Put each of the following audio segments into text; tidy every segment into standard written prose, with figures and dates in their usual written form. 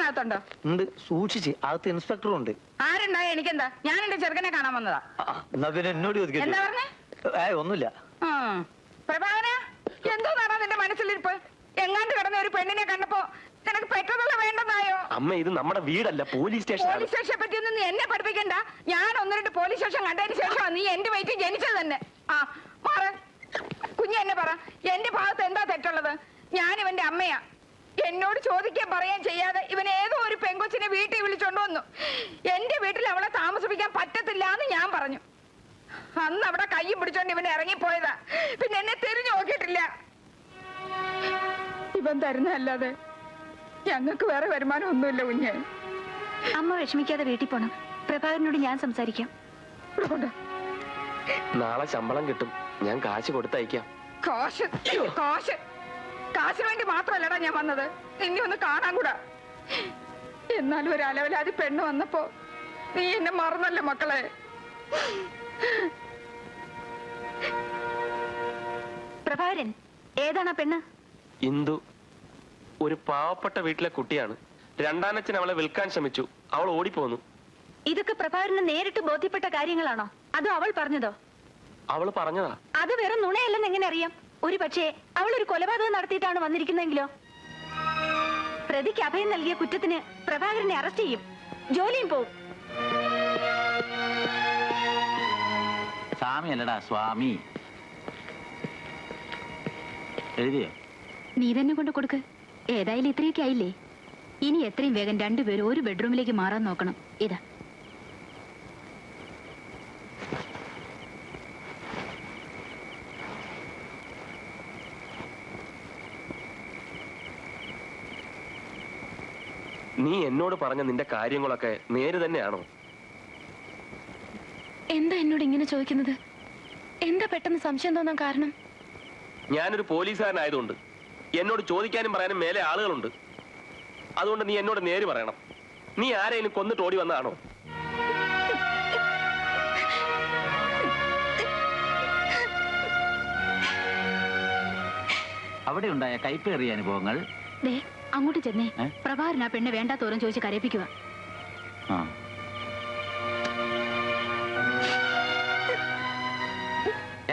ചെറുക്കനകത്തുണ്ടോ? ഉണ്ട്, സൂക്ഷിച്ച്. അകത്ത് ഇൻസ്പെക്ടറും ഉണ്ട്. ആരുണ്ടായ എനിക്കെന്താ? ഞാൻ എന്റെ ചെറുക്കനെ കാണാൻ വന്നതാ. എന്നാ പിന്നെ എന്നോട് എന്താ പറഞ്ഞേ? ഒന്നുമില്ല. പ്രഭാകര, എന്തോ നടന്ന നിന്റെ മനസ്സിലിരിപ്പ്? എങ്ങാണ്ട് കിടന്ന ഒരു പെണ്ണിനെ കണ്ടപ്പോ നിനക്ക് പെട്ടെന്നുള്ള വേണ്ടെന്നായോ? അമ്മ, ഇത് നമ്മുടെ വീടല്ല, പോലീസ് സ്റ്റേഷൻ. പോലീസ് സ്റ്റേഷനെ പറ്റിയൊന്നും നീ എന്നെ പഠിപ്പിക്കണ്ട. ഞാൻ 1-2 പോലീസ് സ്റ്റേഷൻ കണ്ടതിന് ശേഷം നീ എന്റെ വയറ്റിൽ ജനിച്ചത് തന്നെ. മാറ് കുഞ്ഞ്, എന്നെ പറ, എന്റെ ഭാഗത്ത് എന്താ തെറ്റുള്ളത്? ഞാൻ ഇവന്റെ അമ്മയാ. എന്നോട് ചോദിക്കാൻ പറയാൻ ചെയ്യാതെ ഇവൻ ഏതോ ഒരു പെങ്കൊച്ചിനെ വീട്ടിൽ വിളിച്ചോണ്ടുവന്നു. എന്റെ വീട്ടിൽ അവളെ താമസിപ്പിക്കാൻ പറ്റത്തില്ല എന്ന് ഞാൻ പറഞ്ഞു. അന്ന് അവിടെ കയ്യും പിടിച്ചോണ്ട് ഇവൻ ഇറങ്ങിപ്പോയതാ. പിന്നെ എന്നെ തിരിഞ്ഞു നോക്കിയിട്ടില്ല. ഇവൻ തരുന്നല്ലാതെ ഞങ്ങൾക്ക് വേറെ വരുമാനം ഒന്നുമില്ല കുഞ്ഞ്. അമ്മ വിഷമിക്കാതെ വീട്ടിൽ പോണം. പ്രഭാകരനോട് ഞാൻ സംസാരിക്കാം. നാളെ ശമ്പളം കിട്ടും, ഞാൻ കാശ് കൊടുത്തയക്കാം. കാശ് കാശ് കാശിന് വേണ്ടി മാത്രമല്ലടാ ഞാൻ വന്നത്, നിന്നെ ഒന്ന് കാണാൻ കൂടാ. എന്നാലും ഒരു അലവലാതി പെണ്ണ് വന്നപ്പോ നീ എന്നെ മറന്നല്ലേ മക്കളെ? പ്രഭാകരൻ, ഏതാണ് ആ പെണ്ണ്? ഇന്ദു. ഒരു പാവപ്പെട്ട വീട്ടിലെ കുട്ടിയാണ്. രണ്ടാനച്ഛൻ അവളെ വിൽക്കാൻ ശ്രമിച്ചു, അവൾ ഓടിപ്പോന്നു. ഇതൊക്കെ പ്രഭാകരന് നേരിട്ട് ബോധ്യപ്പെട്ട കാര്യങ്ങളാണോ, അതോ അവൾ പറഞ്ഞതോ? അവള് പറഞ്ഞതാ. അത് വെറും നുണയല്ലെന്ന് എങ്ങനെ അറിയാം? ഒരു പക്ഷേ അവൾ ഒരു കൊലപാതകം നടത്തിയിട്ടാണ് വന്നിരിക്കുന്നെങ്കിലോ? പ്രതിക്ക് അഭയം നൽകിയ കുറ്റത്തിന് പ്രഭാകരനെ അറസ്റ്റ് ചെയ്യും, ജോലിയും പോവും. സ്വാമി അല്ലടാ, സ്വാമി. എഴുതിയോ? നീ തന്നെ കൊണ്ട് കൊടുക്ക്. ഏതായാലും ഇത്രയൊക്കെ ആയില്ലേ? ഇനി എത്രയും വേഗം രണ്ടുപേരും ഒരു ബെഡ്റൂമിലേക്ക് മാറാൻ നോക്കണം. ഇതാ. നീ എന്നോട് പറഞ്ഞ നിന്റെ കാര്യങ്ങളൊക്കെ നേര് തന്നെയാണോ? എന്താ എന്നോട് ഇങ്ങനെ ചോദിക്കുന്നത്? എന്താ പെട്ടെന്ന് സംശയം തോന്നാൻ കാരണം? ഞാനൊരു പോലീസുകാരനായതുകൊണ്ട് എന്നോട് ചോദിക്കാനും പറയാനും മേലെ ആളുകളുണ്ട്. അതുകൊണ്ട് നീ എന്നോട് നേര് പറയണം. നീ ആരെയും കൊന്നിട്ട് ഓടി വന്നതാണോ? അവിടെ ഉണ്ടായ കൈപ്പേറിയ അനുഭവങ്ങൾ. അങ്ങോട്ട് ചെന്നേ. പ്രഭാകരൻ ആ പെണ്ണ് വേണ്ടാ തോറും ചോദിച്ച് കരയിപ്പിക്കുക.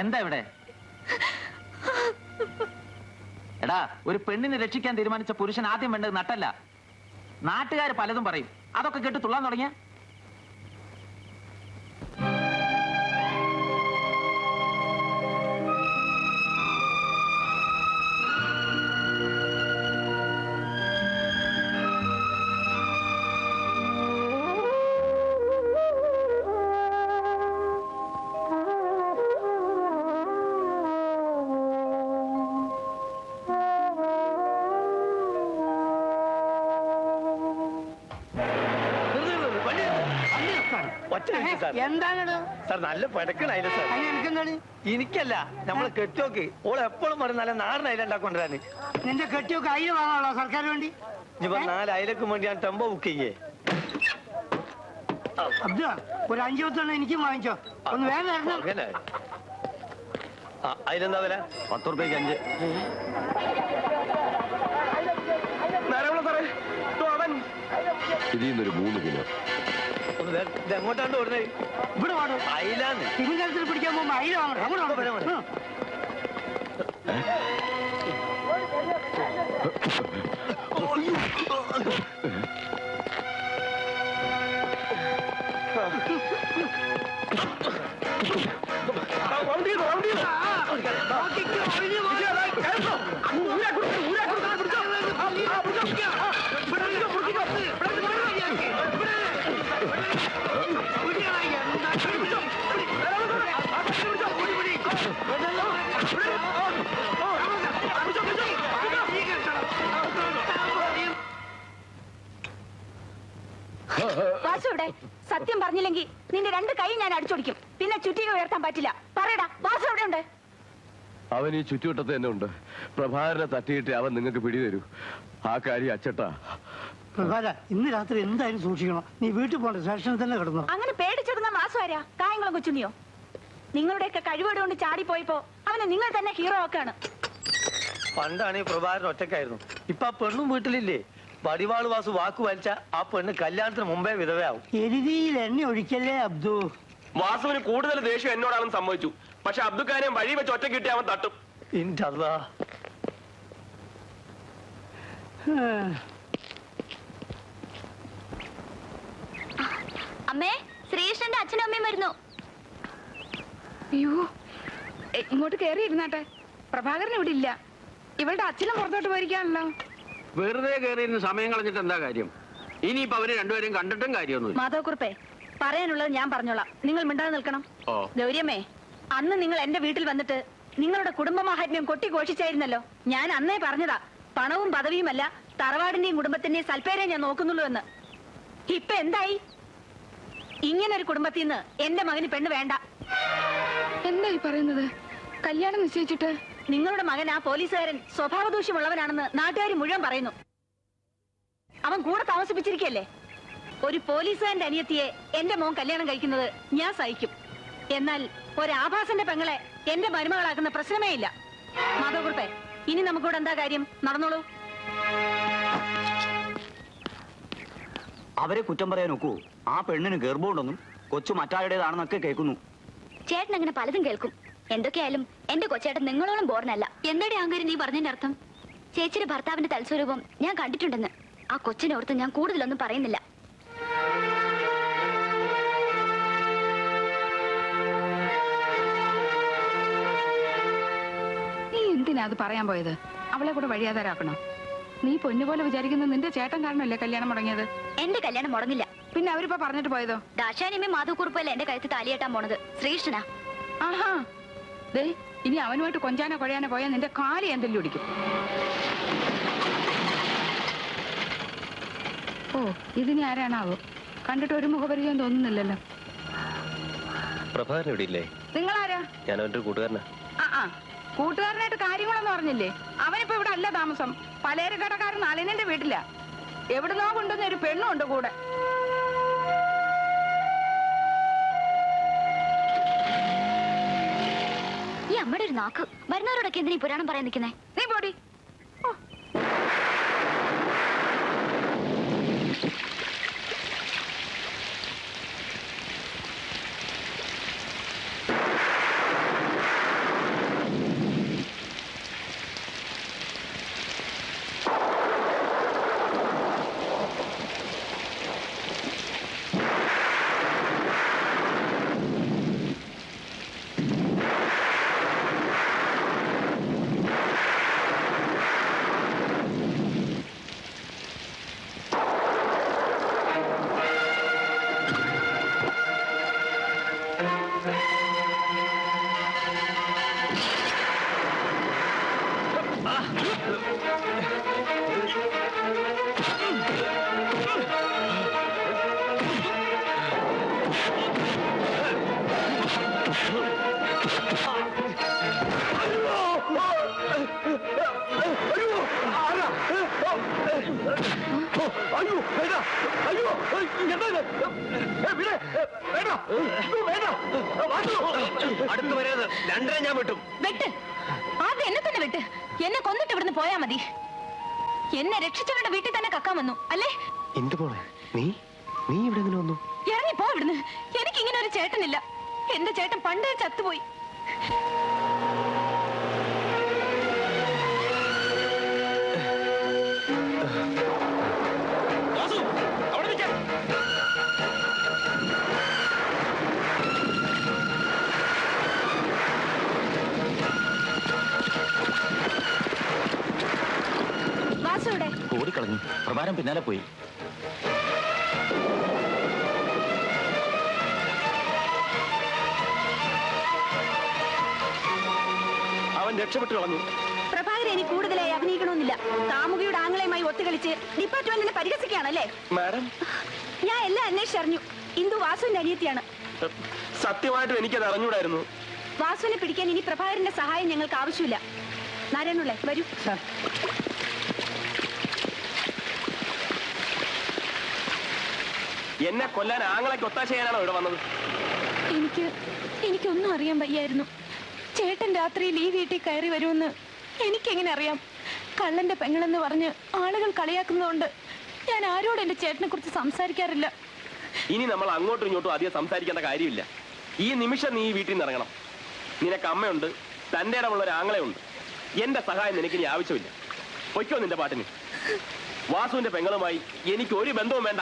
എന്താ ഇവിടെ? എടാ, ഒരു പെണ്ണിനെ രക്ഷിക്കാൻ തീരുമാനിച്ച പുരുഷൻ ആദ്യം വേണ്ടത് നട്ടല്ല. നാട്ടുകാർ പലതും പറയും, അതൊക്കെ കേട്ട് തുള്ളാൻ തുടങ്ങിയ. എന്താണ് സാർ? നല്ല പടക്കണായില്ല സാർ. എനിക്കല്ല, നമ്മളെ കെട്ടിയോക്ക്. ഓളെ എപ്പോഴും പറയും നല്ല നാടൻ അയില ഉണ്ടാക്കൊണ്ടിരാന്. നിന്റെ കെട്ടിയൊക്കെ അയില വാങ്ങാണോ സർക്കാർ വേണ്ടി? ഇനിയിപ്പോ 4 അയിലക്ക് വേണ്ടി ഞാൻ ടെമ്പോ ബുക്ക് ചെയ്യേ. അബ്ദു, ഒരു 5 10 എനിക്കും വാങ്ങിച്ചോ. ഒന്ന് വേഗം അങ്ങനെ. അതിലെന്താ വില? 10 രൂപയ്ക്ക് 5. ഇതിന്നൊരു 3 കിലോ. എങ്ങോട്ടാണ്ട് ഓടുന്നേ? ഇവിടെ വേണം. അയിലാന്ന് തിരുങ്കലത്തിൽ പിടിക്കാൻ പോകുമ്പോ അയില വാങ്ങണം. അങ്ങോട്ട് വാസുവിടെ സത്യം പറഞ്ഞില്ലെങ്കിൽ നിന്റെ 2 കൈ ഞാൻ അടിച്ചോടിക്കും. പിന്നെ ചുറ്റിക ഉയർത്താൻ പറ്റില്ല. പറയടാ, വാസു എവിടെ ഉണ്ട്? അവൻ ഈ ചുറ്റുവട്ടത്ത് തന്നെ ഉണ്ട്. പ്രഭാകരനെ തട്ടിയിട്ട് അവൻ നിങ്ങൾക്ക് പിടിതരൂ. ആ കാര്യം അച്ചട്ടാ. പ്രഭാര, ഇന്ന് രാത്രി എന്തായാലും സൂക്ഷിക്കണം. നീ വീട്ടിൽ പോകണ്ട, സ്റ്റേഷനിൽ തന്നെ കിടന്നു. അങ്ങനെ പേടിച്ചെടുന്ന വാസു ആരാ? കായങ്ങളും കൊച്ചുണ്ണിയോ? നിങ്ങളുടെയൊക്കെ കഴിവോട് കൊണ്ട് ചാടിപ്പോയപ്പോ അവനെ നിങ്ങൾ തന്നെ ഹീറോ ആക്കാണ്. പണ്ടാണ് ഈ പ്രഭാകരൻ ഒറ്റക്കായിരുന്നു. ഇപ്പൊ ആ പെണ്ണും വീട്ടിലില്ലേ? വടിവാള് വാസു വാക്ക് വലിച്ച ആ പെണ്ണ് കല്യാണത്തിന് മുമ്പേ വിധവയാവും. എരുതിയിൽ എണ്ണ ഒഴിക്കല്ലേ അബ്ദു. വാസുവിന് കൂടുതൽ ദേഷ്യം എന്നോടാണെന്ന് സമ്മതിച്ചു. പക്ഷെ അബ്ദുക്കാനെയും വഴി വെച്ച് ഒറ്റ കിട്ടി അവൻ തട്ടും. ഇന്റെ അല്ലാ. അമ്മേ, ശ്രീകൃഷ്ണന്റെ അച്ഛനും അമ്മയും വരുന്നു. അയ്യോ, ഇങ്ങോട്ട് കയറി ഇരുന്നാട്ടെ. പ്രഭാകരൻ ഇവിടെ ഇല്ല. ഇവളുടെ അച്ഛനും പുറത്തോട്ട് പോയിരിക്കാണല്ലോ. വെറുതെ കയറിയിരുന്ന് സമയം കളഞ്ഞിട്ട് എന്താ കാര്യം? ഇനിയിപ്പോ അവര് രണ്ടുപേരും കണ്ടിട്ടും കാര്യമൊന്നുമില്ല. മാധവക്കുറുപ്പേ, പറയാനുള്ളത് ഞാൻ പറഞ്ഞോളാം. നിങ്ങൾ മിണ്ടാതെ നിൽക്കണം. ഓ. ഗൗരിയമ്മേ, അന്ന് നിങ്ങൾ എന്റെ വീട്ടിൽ വന്നിട്ട് നിങ്ങളുടെ കുടുംബ മാഹാത്മ്യം കൊട്ടിഘോഷിച്ചായിരുന്നല്ലോ. ഞാൻ അന്നേ പറഞ്ഞതാ, പണവും പദവിയുമല്ല തറവാടിന്റെയും കുടുംബത്തിന്റെയും സൽപ്പേരെ ഞാൻ നോക്കുന്നുള്ളൂ എന്ന്. ഇപ്പൊ എന്തായി? ഇങ്ങനൊരു കുടുംബത്തിൽ നിന്ന് എന്റെ മകന് പെണ്ണ് വേണ്ട. എന്തായി പറയുന്നത്? കല്യാണം നിശ്ചയിച്ചിട്ട് നിങ്ങളുടെ മകൻ ആ പോലീസുകാരൻ സ്വഭാവദൂഷ്യമുള്ളവനാണെന്ന് നാട്ടുകാർ മുഴുവൻ പറയുന്നു. അവൻ കൂടെ താമസിപ്പിച്ചിരിക്കല്ലേ. ഒരു പോലീസുകാരന്റെ അനിയത്തിയെ എന്റെ മോൻ കല്യാണം കഴിക്കുന്നത് ഞാൻ സഹിക്കും. എന്നാൽ ഒരാഭാസന്റെ പെങ്ങളെ എന്റെ മരുമകളാക്കുന്ന പ്രശ്നമേ ഇല്ല. മാധവകുറുപ്പേ, ഇനി നമുക്കിവിടെ എന്താ കാര്യം? നടന്നോളൂ. അവരെ കുറ്റം പറയാൻ ഒക്കൂ? ആ പെണ്ണിന് ഗർഭമുണ്ടെന്നും കൊച്ചു മറ്റാരുടേതാണെന്നൊക്കെ കേൾക്കുന്നു. ചേട്ടൻ അങ്ങനെ പലതും കേൾക്കും. എന്തൊക്കെയായാലും എന്റെ കൊച്ചേട്ടൻ നിങ്ങളോളം ബോർണല്ല. എന്താടി ആങ്കരി നീ പറഞ്ഞതിന്റെ അർത്ഥം? ചേച്ചിയുടെ ഭർത്താവിന്റെ തൽസ്വരൂപം ഞാൻ കണ്ടിട്ടുണ്ടെന്ന്. ആ കൊച്ചിനെ ഓർത്ത് ഞാൻ കൂടുതലൊന്നും പറയുന്നില്ല. നീ എന്തിനാ അത് പറയാൻ പോയത്? അവളെ കൂടെ വഴിയാതാരാക്കണോ? നീ പൊന്നുപോലെ വിചാരിക്കുന്ന നിന്റെ ചേട്ടൻ കാരണമല്ലേ കല്യാണം മുടങ്ങിയത്? എന്റെ കല്യാണം മുടങ്ങില്ല. പിന്നെ അവരിപ്പോ പറഞ്ഞിട്ട് പോയതോ? ദാശാനിയമ്മ മാധവക്കുറുപ്പല്ലേ എന്റെ കഴുത്ത് താലിയേട്ടാൻ പോണത്. ശ്രീകൃഷ്ണനാ. ആഹാ, ദേ ഇനി അവനുമായിട്ട് കൊഞ്ചാനോ കൊഴയാനോ പോയാൽ നിന്റെ കാലി എന്തെങ്കിലും ഒടിക്കും. ഓ, ഇതിനി ആരാണാവോ? കണ്ടിട്ട് ഒരു മുഖപരിചയം തോന്നുന്നില്ലല്ലോ. പ്രഭാകരൻ ഇവിടെ ഇല്ലേ? നിങ്ങളാരാ? ഞാൻ അവന്റെ കൂട്ടുകാരനാ. ആ, കൂട്ടുകാരനായിട്ട് കാര്യങ്ങളൊന്നും പറഞ്ഞില്ലേ? അവനിപ്പോ ഇവിടെ അല്ല താമസം. പലചരക്കടക്കാരൻ നളിനന്റെ വീട്ടിലാ. എവിടുന്നോ കൊണ്ടുവന്ന ഒരു പെണ്ണുണ്ട് കൂടെ. ഈ അമ്മയുടെ ഒരു നാക്ക്. വരുന്നവരോടൊക്കെ എന്തിനാ പുരാണം പറയാൻ നിൽക്കുന്നേ? നീ പോടി. അടുത്ത് വരരുത്. രണ്ടര ഞാൻ വിട്ടും. വെട്ട്. ആദ്യം എന്നെ തന്നെ വെട്ട്. എന്നെ കൊന്നിട്ട് ഇവിടുന്ന് പോയാ മതി. എന്നെ രക്ഷിച്ചവരുടെ വീട്ടിൽ തന്നെ കക്കാൻ വന്നു അല്ലേ? എന്ത് പോണേ? നീ ഇവിടെ എങ്ങനെ വന്നു? ഇറങ്ങി പോ ഇവിടുന്ന്. എനിക്ക് ഇങ്ങനെ ഒരു ചേട്ടനില്ല. എന്റെ ചേട്ടൻ പണ്ടേ ചത്തുപോയി. വാസുവിടെ ഓടിക്കളഞ്ഞു. പ്രഭാരം പിന്നാലെ പോയി. അവൻ രക്ഷപ്പെട്ടു കളഞ്ഞു. പ്രഭാകരൻ ഇനി കൂടുതലായി അഭിനയിക്കണമെന്നില്ല. കാമുകിയുടെ ആംഗളയുമായി ഒത്തുകളിച്ച് ഡിപ്പാർട്ട്മെന്റിനെ പരിഹസിക്കുകയാണല്ലേ? മാഡം, ഞാൻ എല്ലാം അന്വേഷിച്ചറിഞ്ഞു. ഇന്ദു വാസുവിന്റെ അനിയത്തിയാണ്. സത്യമായിട്ടും എനിക്കത് അറിഞ്ഞൂടായിരുന്നു. വാസുവിനെ പിടിക്കാൻ ഇനി പ്രഭാകരന്റെ സഹായം ഞങ്ങൾക്ക് ആവശ്യമില്ല. നാരായണുള്ളേ, വരൂ. എന്നെ കൊല്ലാൻ ആങ്ങളയ്ക്ക് ഒത്താശ ചെയ്യാനാണോ ഇവിടെ വന്നത്? എനിക്കൊന്നും അറിയാൻ വയ്യായിരുന്നു. ചേട്ടൻ രാത്രിയിൽ ഈ വീട്ടിൽ കയറി വരുമെന്ന് എനിക്കെങ്ങനെ അറിയാം? കള്ളന്റെ പെങ്ങളെന്ന് പറഞ്ഞ് ആളുകൾ കളിയാക്കുന്നതുകൊണ്ട് ഞാൻ ആരോട് എന്റെ ചേട്ടനെ കുറിച്ച് സംസാരിക്കാറില്ല. ഇനി നമ്മൾ അങ്ങോട്ടും ഇങ്ങോട്ടും അധികം സംസാരിക്കേണ്ട കാര്യമില്ല. ഈ നിമിഷം നീ ഈ വീട്ടിൽ നിന്ന് ഇറങ്ങണം. നിനക്ക് അമ്മയുണ്ട്, തന്റെ ഇടമുള്ള ഒരു ആങ്ങളയുണ്ട്. എന്റെ സഹായം നിനക്ക് ഇനി ആവശ്യമില്ല. പൊയ്ക്കോ നിന്റെ പാട്ടിന്. വാസുവിന്റെ പെങ്ങളുമായി എനിക്ക് ഒരു ബന്ധവും വേണ്ട.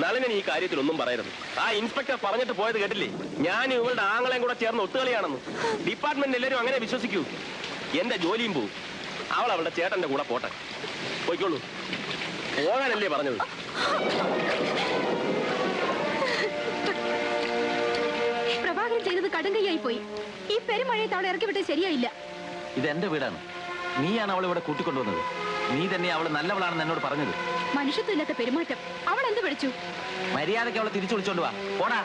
നളിനൻ ഈ കാര്യത്തിൽ ഒന്നും പറയരുത്. ആ ഇൻസ്പെക്ടർ പറഞ്ഞിട്ട് പോയത് കേട്ടില്ലേ? ഞാൻ ഇവളുടെ ആങ്ങളെയും കൂടെ ചേർന്ന് ഒത്തുകളിയാണെന്ന്. ഡിപ്പാർട്ട്മെന്റ് എല്ലാവരും അങ്ങനെ വിശ്വസിക്കൂ. എന്റെ ജോലിയും പോവും. അവൾ അവളുടെ ചേട്ടന്റെ കൂടെ പോട്ടെ. പോയിക്കോളൂ. പോകാനല്ലേ പറഞ്ഞത്? പ്രഭാകരൻ ചെയ്തത് കടുങ്കയായി പോയി. ഈ പെരുമഴയത്ത് അവളെ ഇറക്കി വിട്ടത് ശരിയായില്ല. ഇത് എന്റെ വീടാണ്. നീയാണ് അവളെ ഇവിടെ കൂട്ടിക്കൊണ്ടുവന്നത്. നീ തന്നെ അവള് നല്ലവളാണെന്ന് എന്നോട് പറഞ്ഞത്. മനുഷ്യത്വമില്ലാത്ത പെരുമാറ്റം. അവൾ എന്ത് പഠിച്ചു? മര്യാദയ്ക്ക് അവളെ തിരിച്ചു വിളിച്ചോണ്ട് വാ. പോടാ.